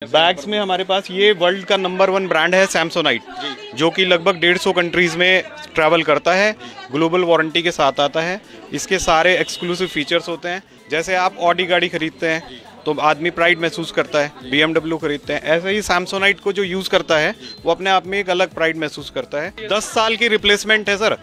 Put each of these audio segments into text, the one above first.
Bags में हमारे पास ये वर्ल्ड का नंबर 1 ब्रांड है सैमसोनाइट, जो कि लगभग 150 कंट्रीज में ट्रैवल करता है, ग्लोबल वारंटी के साथ आता है। इसके सारे एक्सक्लूसिव फीचर्स होते हैं। जैसे आप ऑडी गाड़ी खरीदते हैं तो आदमी प्राइड महसूस करता है, BMW खरीदते हैं, ऐसे ही सैमसोनाइट को जो यूज़ करता है वो अपने आप में एक अलग प्राइड महसूस करता है। 10 साल की रिप्लेसमेंट है सर।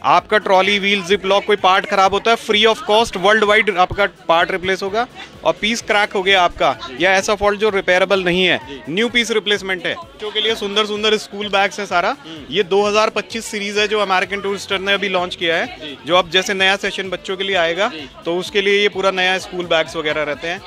आपका ट्रॉली, व्हील, जिप लॉक कोई पार्ट खराब होता है, free of cost world wide आपका पार्ट रिप्लेस होगा। और पीस क्रैक हो गया आपका या ऐसा फॉल्ट जो रिपेयरेबल नहीं है, न्यू पीस रिप्लेसमेंट है। बच्चों के लिए सुंदर सुंदर स्कूल बैग्स है सारा। ये 2025 सीरीज है जो अमेरिकन टूरिस्टर ने अभी लॉन्च किया है। जो अब जैसे नया सेशन बच्चों के लिए आएगा तो उसके लिए ये पूरा नया स्कूल बैग्स वगैरह रहते हैं।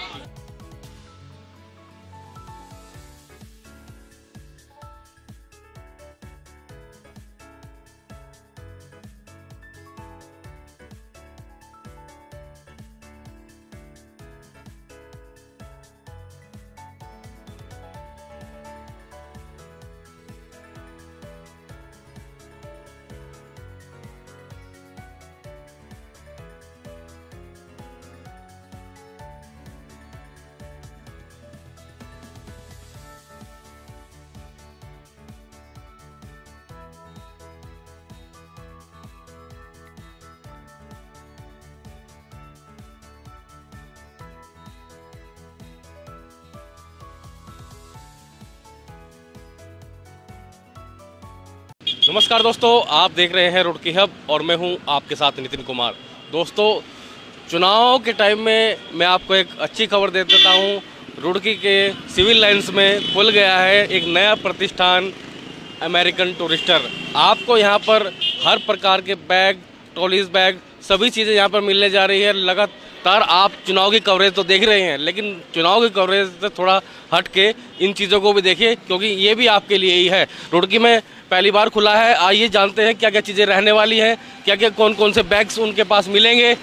नमस्कार दोस्तों, आप देख रहे हैं रुड़की हब और मैं हूं आपके साथ नितिन कुमार। दोस्तों, चुनाव के टाइम में मैं आपको एक अच्छी खबर दे देता हूं। रुड़की के सिविल लाइंस में खुल गया है एक नया प्रतिष्ठान, अमेरिकन टूरिस्टर। आपको यहां पर हर प्रकार के बैग, ट्रॉलीज बैग, सभी चीज़ें यहां पर मिलने जा रही है। लगातार आप चुनाव की कवरेज तो देख रहे हैं, लेकिन चुनाव की कवरेज से थोड़ा हट के इन चीज़ों को भी देखिए, क्योंकि ये भी आपके लिए ही है। रुड़की में पहली बार खुला है। आइए जानते हैं क्या क्या चीज़ें रहने वाली हैं, क्या क्या कौन कौन से बैग्स उनके पास मिलेंगे,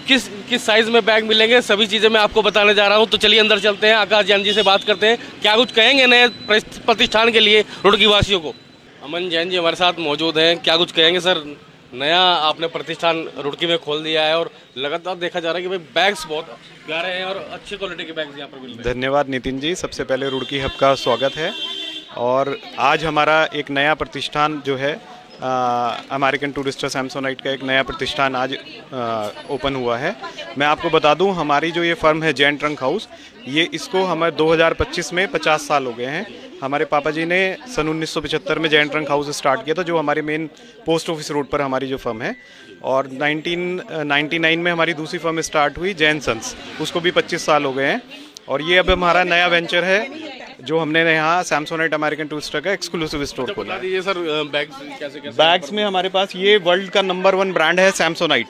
किस साइज़ में बैग मिलेंगे, सभी चीज़ें मैं आपको बताने जा रहा हूं। तो चलिए अंदर चलते हैं, आकाश जैन जी से बात करते हैं, क्या कुछ कहेंगे नए प्रतिष्ठान के लिए रुड़की वासियों को। अमन जैन जी हमारे साथ मौजूद हैं, क्या कुछ कहेंगे सर? नया आपने प्रतिष्ठान रुड़की में खोल दिया है और लगातार देखा जा रहा है कि भाई बैग्स बहुत प्यारे हैं और अच्छी क्वालिटी के बैग्स यहाँ पर मिल रहे हैं। धन्यवाद नितिन जी, सबसे पहले रुड़की हब का स्वागत है। और आज हमारा एक नया प्रतिष्ठान जो है अमेरिकन टूरिस्टर सैमसोनाइट का एक नया प्रतिष्ठान आज ओपन हुआ है। मैं आपको बता दूं, हमारी जो ये फर्म है जैन ट्रंक हाउस, ये इसको हमारे 2025 में 50 साल हो गए हैं। हमारे पापा जी ने सन 1975 में जैन ट्रंक हाउस स्टार्ट किया था, जो हमारे मेन पोस्ट ऑफिस रोड पर हमारी जो फर्म है। और 1999 में हमारी दूसरी फर्म स्टार्ट हुई जैन सन्स, उसको भी 25 साल हो गए हैं। और ये अब हमारा नया वेंचर है जो हमने यहाँ सैमसोनाइट अमेरिकन टूरिस्टर का एक्सक्लूसिव स्टोर खोला है। ये सर बैग्स बैग्स में हमारे पास ये वर्ल्ड का नंबर 1 ब्रांड है सैमसोनाइट,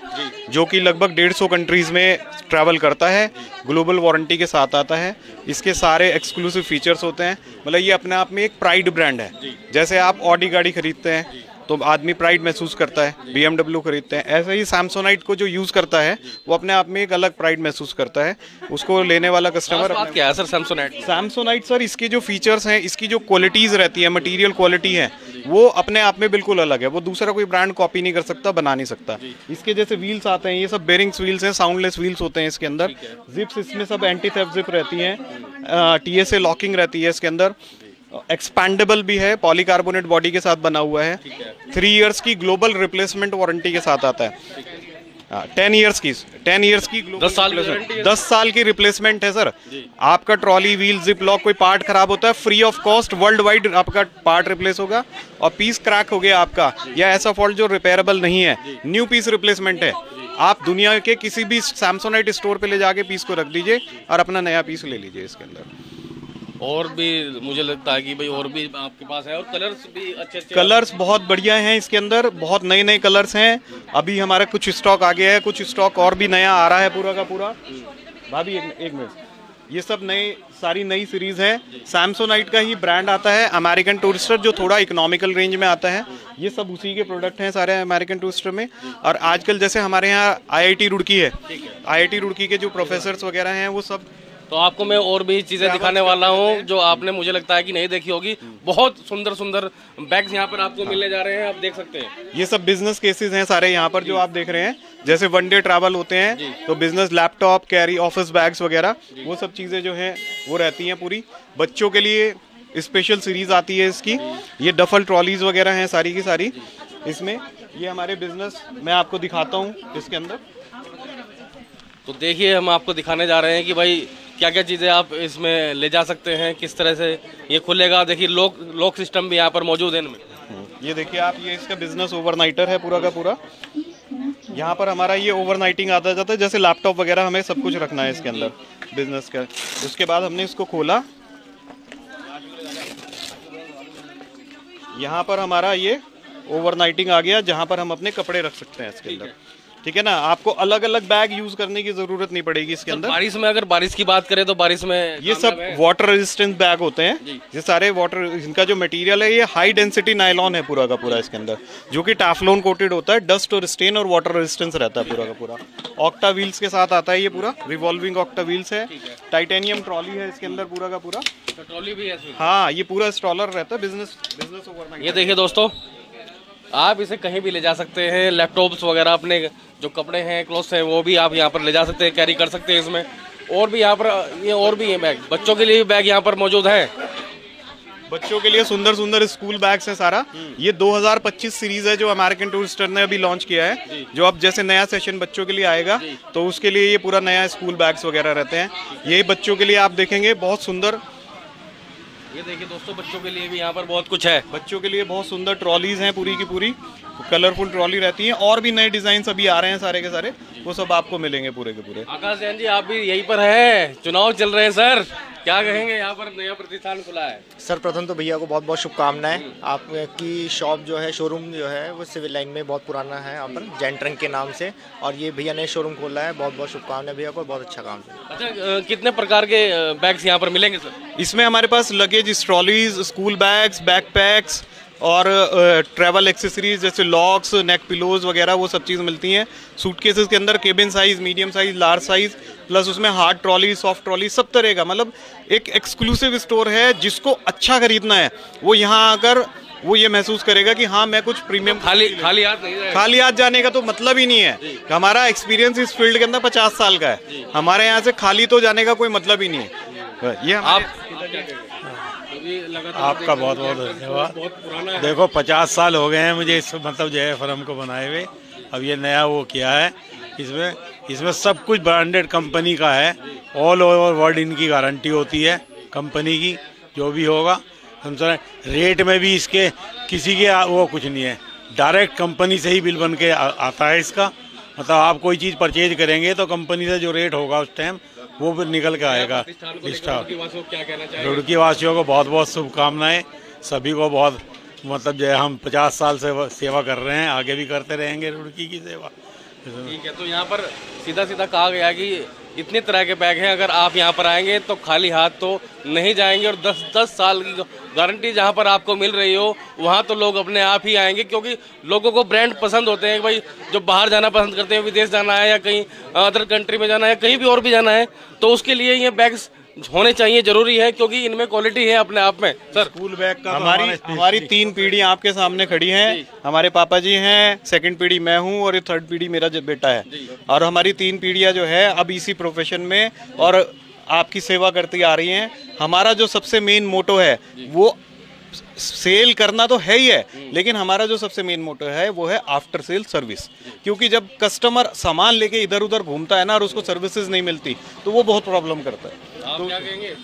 जो कि लगभग 150 कंट्रीज में ट्रैवल करता है, ग्लोबल वारंटी के साथ आता है। इसके सारे एक्सक्लूसिव फीचर्स होते हैं। मतलब ये अपने आप में एक प्राइड ब्रांड है। जैसे आप ऑडी गाड़ी खरीदते हैं तो आदमी प्राइड महसूस करता है, BMW खरीदते हैं, ऐसे ही सैमसोनाइट को जो यूज़ करता है वो अपने आप में एक अलग प्राइड महसूस करता है। उसको लेने वाला कस्टमर क्या है सर सैमसोनाइट सर, इसके जो फीचर्स हैं, इसकी जो क्वालिटीज़ रहती है, मटेरियल क्वालिटी है, वो अपने आप में बिल्कुल अलग है। वो दूसरा कोई ब्रांड कॉपी नहीं कर सकता, बना नहीं सकता। इसके जैसे व्हील्स आते हैं, ये सब बेरिंग्स व्हील्स हैं, साउंडलेस व्हील्स होते हैं इसके अंदर। जिप्स इसमें सब एंटी थेफ्ट जिप रहती हैं, TSA लॉकिंग रहती है इसके अंदर। एक्सपैंडेबल भी है, पॉलीकार्बोनेट बॉडी के साथ बना हुआ है। 3 इयर्स की ग्लोबल रिप्लेसमेंट वारंटी के साथ आता है। 10 इयर्स की 10 साल की रिप्लेसमेंट है सर। आपका ट्रॉली, व्हील, जिप लॉक कोई पार्ट खराब होता है, free of cost world wide आपका पार्ट रिप्लेस होगा। और पीस क्रैक हो गया आपका या ऐसा फॉल्ट जो रिपेयरेबल नहीं है, न्यू पीस रिप्लेसमेंट है। आप दुनिया के किसी भी सैमसोनाइट स्टोर पे ले जाके पीस को रख दीजिए और अपना नया पीस ले लीजिए इसके अंदर। और भी मुझे लगता है कि भाई और भी आपके पास है, और कलर्स भी अच्छे कलर्स बहुत बढ़िया हैं इसके अंदर, बहुत नए नए कलर्स हैं। अभी हमारा कुछ स्टॉक आ गया है, कुछ स्टॉक और भी नया आ रहा है पूरा का पूरा। भाभी एक मिनट, ये सब सारी नई सीरीज है। सैमसोनाइट का ही ब्रांड आता है अमेरिकन टूरिस्टर, जो थोड़ा इकोनॉमिकल रेंज में आता है। ये सब उसी के प्रोडक्ट हैं सारे अमेरिकन टूरिस्टर में। और आजकल जैसे हमारे यहाँ IIT रुड़की है, IIT रुड़की के जो प्रोफेसर्स वगैरह हैं वो सब तो आपको मैं और भी चीज़ें दिखाने वाला हूँ जो आपने मुझे लगता है कि नहीं देखी होगी। बहुत सुंदर सुंदर बैग्स यहाँ पर आपको मिलने जा रहे हैं, आप देख सकते हैं। ये सब बिजनेस केसेस हैं सारे यहाँ पर जो आप देख रहे हैं, जैसे वन डे ट्रैवल होते हैं तो business laptop carry office bags वगैरह वो सब चीज़ें जो हैं वो रहती हैं पूरी। बच्चों के लिए स्पेशल सीरीज आती है इसकी, ये डफल ट्रॉलीज वगैरह हैं सारी की सारी इसमें। ये हमारे बिजनेस मैं आपको दिखाता हूँ इसके अंदर। तो देखिए हम आपको दिखाने जा रहे हैं कि भाई क्या क्या चीज़ें आप इसमें ले जा सकते हैं, किस तरह से ये खुलेगा। देखिए लॉक सिस्टम भी यहाँ पर मौजूद है इनमें। ये देखिए आप, ये इसका बिजनेस ओवरनाइटर है पूरा का पूरा। यहाँ पर हमारा ये ओवरनाइटिंग आता जाता है, जैसे लैपटॉप वगैरह हमें सब कुछ रखना है इसके अंदर बिजनेस का। उसके बाद हमने इसको खोला, यहाँ पर हमारा ये ओवरनाइटिंग आ गया जहाँ पर हम अपने कपड़े रख सकते हैं इसके अंदर। ठीक है ना, आपको अलग अलग बैग यूज करने की जरूरत नहीं पड़ेगी इसके अंदर। बारिश में, अगर बारिश की बात करें तो बारिश में ये सब वाटर रेजिस्टेंस बैग होते हैं। ये सारे वाटर, इनका जो मटेरियल है ये हाई डेंसिटी नायलॉन है पूरा का पूरा इसके अंदर, जो कि टैफ्लॉन कोटेड होता है। डस्ट और स्टेन और वाटर रेजिस्टेंस रहता है पूरा का पूरा। ऑक्टा व्हील्स के साथ आता है ये पूरा, रिवॉल्विंग ऑक्टा व्हील्स है। टाइटेनियम ट्रॉली है इसके अंदर पूरा का पूरा। ट्रॉली भी है इसमें? हाँ, ये पूरा स्ट्रॉलर रहता है बिजनेस ओवरनाइट। ये देखिए दोस्तों, आप इसे कहीं भी ले जा सकते हैं। लैपटॉप्स वगैरह, अपने जो कपड़े हैं, क्लोथ्स हैं, वो भी आप यहाँ पर ले जा सकते हैं, कैरी कर सकते हैं इसमें। और भी यहाँ पर ये और भी है बैग, बच्चों के लिए भी बैग यहाँ पर मौजूद है। बच्चों के लिए सुंदर सुंदर स्कूल बैग्स हैं सारा। ये 2025 सीरीज है जो अमेरिकन टूरिस्टर ने अभी लॉन्च किया है। जो अब जैसे नया सेशन बच्चों के लिए आएगा तो उसके लिए ये पूरा नया स्कूल बैग्स वगैरह रहते हैं। यही बच्चों के लिए आप देखेंगे बहुत सुंदर। ये देखिए दोस्तों, बच्चों के लिए भी यहाँ पर बहुत कुछ है। बच्चों के लिए बहुत सुंदर ट्रॉलीज हैं पूरी की पूरी, कलरफुल ट्रॉली रहती हैं। और भी नए डिजाइन अभी आ रहे हैं सारे के सारे, वो सब आपको मिलेंगे पूरे के पूरे। आकाश जैन जी, आप भी यहीं पर हैं, चुनाव चल रहे हैं सर, क्या कहेंगे? यहाँ पर नया प्रतिष्ठान खुला है। सर प्रथम तो भैया को बहुत बहुत शुभकामनाएं। आपकी शॉप जो है, शोरूम जो है वो सिविल लाइन में बहुत पुराना है यहाँ पर, जैन ट्रंक के नाम से, और ये भैया ने शोरूम खोला है। बहुत बहुत शुभकामनाएं भैया को, बहुत अच्छा काम है। अच्छा, कितने प्रकार के बैग्स यहाँ पर मिलेंगे सर? इसमें हमारे पास luggage trolleys, school bags, backpacks और ट्रैवल एक्सेसरीज जैसे लॉक्स, नेक पिलोज वगैरह वो सब चीज़ मिलती हैं। सूटकेसेस के अंदर cabin size, medium size, large size, plus उसमें हार्ड ट्रॉली, सॉफ्ट ट्रॉली, सब तरह का। मतलब एक एक्सक्लूसिव स्टोर है। जिसको अच्छा खरीदना है वो यहाँ आकर वो ये महसूस करेगा कि हाँ मैं कुछ प्रीमियम। खाली हाथ नहीं जाएगा। खाली हाथ जाने का तो मतलब ही नहीं है। हमारा एक्सपीरियंस इस फील्ड के अंदर 50 साल का है। हमारे यहाँ से खाली तो जाने का कोई मतलब ही नहीं है। ये आपका बहुत बहुत धन्यवाद। देखो 50 साल हो गए हैं मुझे इस मतलब जो है फर्म को बनाए हुए। अब ये नया वो किया है, इसमें सब कुछ ब्रांडेड कंपनी का है। ऑल ओवर वर्ल्ड इनकी गारंटी होती है कंपनी की, जो भी होगा। हम सर रेट में भी इसके किसी के वो कुछ नहीं है, डायरेक्ट कंपनी से ही बिल बन के आता है इसका। मतलब आप कोई चीज़ परचेज करेंगे तो कंपनी से जो रेट होगा उस टाइम वो भी निकल के आएगा। रुड़की वासियों को बहुत बहुत शुभकामनाएं। सभी को बहुत मतलब जो है हम 50 साल से सेवा कर रहे हैं, आगे भी करते रहेंगे रुड़की की सेवा। ठीक है, तो यहाँ पर सीधा सीधा कहा गया कि इतने तरह के बैग हैं, अगर आप यहाँ पर आएंगे तो खाली हाथ तो नहीं जाएंगे। और 10 साल की गारंटी जहाँ पर आपको मिल रही हो वहाँ तो लोग अपने आप ही आएंगे, क्योंकि लोगों को ब्रांड पसंद होते हैं। भाई जो बाहर जाना पसंद करते हैं, विदेश जाना है या कहीं अदर कंट्री में जाना है, कहीं भी और भी जाना है, तो उसके लिए ये बैग्स होने चाहिए, जरूरी है, क्योंकि इनमें क्वालिटी है अपने आप में। सर स्कूल बैग का हमारी 3 पीढ़ी आपके सामने खड़ी हैं। हमारे पापा जी हैं, सेकंड पीढ़ी मैं हूं और ये थर्ड पीढ़ी मेरा बेटा है। और हमारी 3 पीढ़ियां जो है अब इसी प्रोफेशन में और आपकी सेवा करती आ रही हैं। हमारा जो सबसे मेन मोटो है वो सेल करना तो है ही है, लेकिन हमारा जो सबसे मेन मोटो है वो है आफ्टर सेल सर्विस। क्योंकि जब कस्टमर सामान लेके इधर उधर घूमता है ना और उसको सर्विसेज नहीं मिलती तो वो बहुत प्रॉब्लम करता है। आप क्या कहेंगे?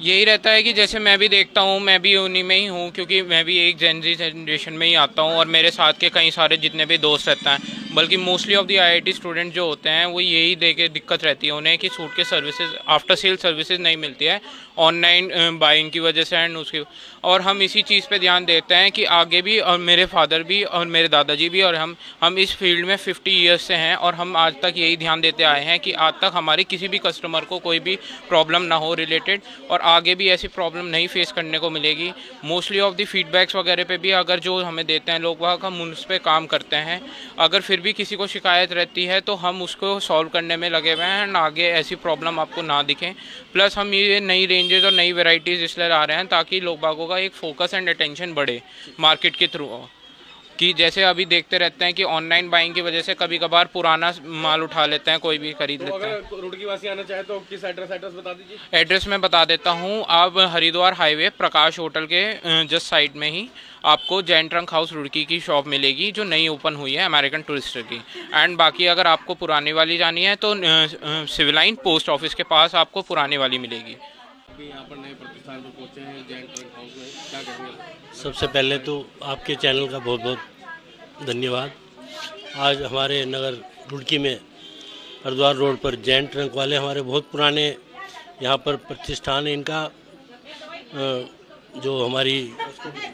यही रहता है कि जैसे मैं भी देखता हूँ, मैं भी उन्हीं में ही हूँ, क्योंकि मैं भी एक जनरेशन में ही आता हूँ और मेरे साथ के कई सारे जितने भी दोस्त रहते हैं, बल्कि mostly of the IIT student जो होते हैं वो यही देखे दिक्कत रहती है उन्हें कि सूट के सर्विसेज, आफ्टर सेल सर्विसेज नहीं मिलती है ऑनलाइन बाइंग की वजह से एंड उसकी। और हम इसी चीज़ पे ध्यान देते हैं कि आगे भी, और मेरे फादर भी और मेरे दादाजी भी और हम इस फील्ड में 50 ईयर्स से हैं और हम आज तक यही ध्यान देते आए हैं कि आज तक हमारे किसी भी कस्टमर को कोई भी प्रॉब्लम ना हो रिलेटेड। और आगे भी ऐसी प्रॉब्लम नहीं फेस करने को मिलेगी। मोस्टली ऑफ द फीडबैक्स वगैरह पे भी अगर जो हमें देते हैं लोग वहाँ का हम उस पर काम करते हैं। अगर फिर भी किसी को शिकायत रहती है तो हम उसको सॉल्व करने में लगे हुए हैं, आगे ऐसी प्रॉब्लम आपको ना दिखें। प्लस हम ये नई रेंजेस और नई वेराइटीज़ इसलिए ला रहे हैं ताकि लोग बागों का एक फोकस एंड अटेंशन बढ़े मार्केट के थ्रू। कि जैसे अभी देखते रहते हैं कि ऑनलाइन बाइंग की वजह से कभी कभार पुराना माल उठा लेते हैं, कोई भी खरीद तो लेता है। अगर रुड़की वासी आना चाहे तो किस एड्रेस बता दीजिए। एड्रेस मैं बता देता हूँ, आप हरिद्वार हाईवे प्रकाश होटल के जस्ट साइड में ही आपको जैन ट्रंक हाउस रुड़की की शॉप मिलेगी जो नई ओपन हुई है अमेरिकन टूरिस्टर की। एंड बाकी अगर आपको पुरानी वाली जानी है तो सिविल लाइन पोस्ट ऑफिस के पास आपको पुरानी वाली मिलेगी। यहाँ पर नए प्रतिष्ठान पर पहुँचे हैं जैन ट्रंक हाउस में, क्या कहेंगे? सबसे पहले तो आपके चैनल का बहुत बहुत धन्यवाद। आज हमारे नगर रुड़की में हरिद्वार रोड पर जैन ट्रंक वाले हमारे बहुत पुराने यहाँ पर प्रतिष्ठान है। इनका जो हमारी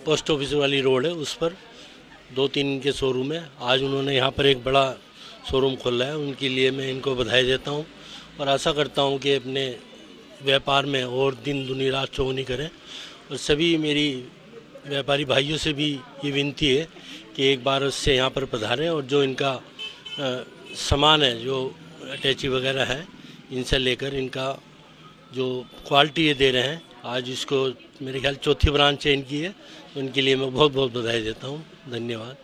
पोस्ट ऑफिस वाली रोड है उस पर 2-3 इनके शोरूम है। आज उन्होंने यहाँ पर एक बड़ा शोरूम खोला है, उनके लिए मैं इनको बधाई देता हूँ और आशा करता हूँ कि अपने व्यापार में और दिन दुनी रात चौगुनी करें। और सभी मेरी व्यापारी भाइयों से भी ये विनती है कि एक बार उससे यहाँ पर पधारें और जो इनका सामान है, जो अटैची वगैरह है, इनसे लेकर इनका जो क्वालिटी ये दे रहे हैं, आज इसको मेरे ख्याल चौथी ब्रांच है इनकी है, तो इनके लिए मैं बहुत बहुत बधाई देता हूँ। धन्यवाद।